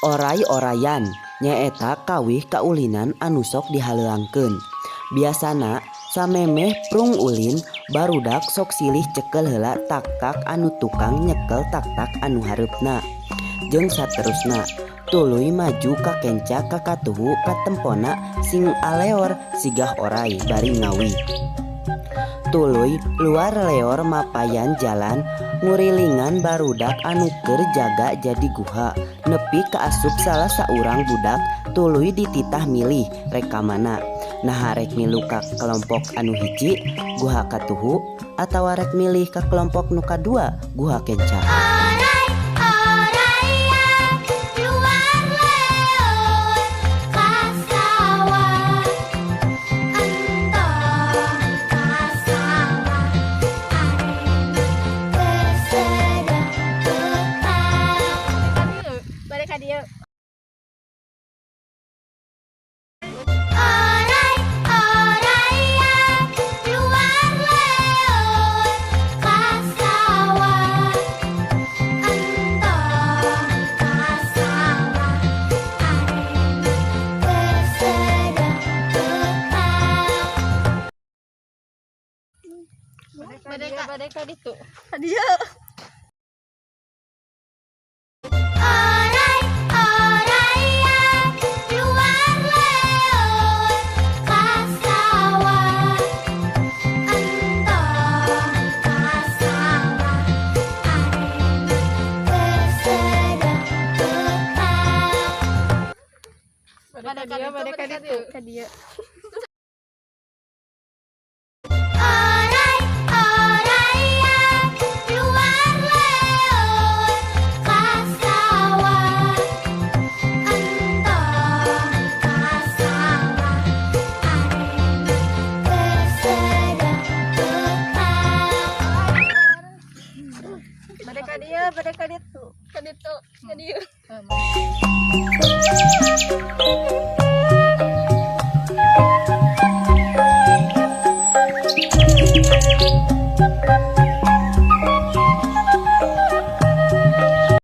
Oray-orayan nyaeta kawih kaulinan anu sok dihaleuangkeun. Biasana samemeh prung ulin barudak sok silih cekel heula tak-tak anu tukang nyekel tak-tak anu hareupna. Jeung saterusna tuluy maju ka kenca ka katuhu ka tempona sing aleor sigah oray bari ngawi. Tuluy luar leor mapayan jalan ngurilingan barudak anu keur jaga jadi guha nepi ka asup salah saurang budak tuluy dititah milih rek mana. Nah rek milu ka kelompok anu hiji guha katuhu atawa rek milih ka kelompok nu kadua guha kenca. Badai ka ditu. Dia. Badai ka ditu. Ka dia. Badai ka ditu. Ka ditu. Ka dia.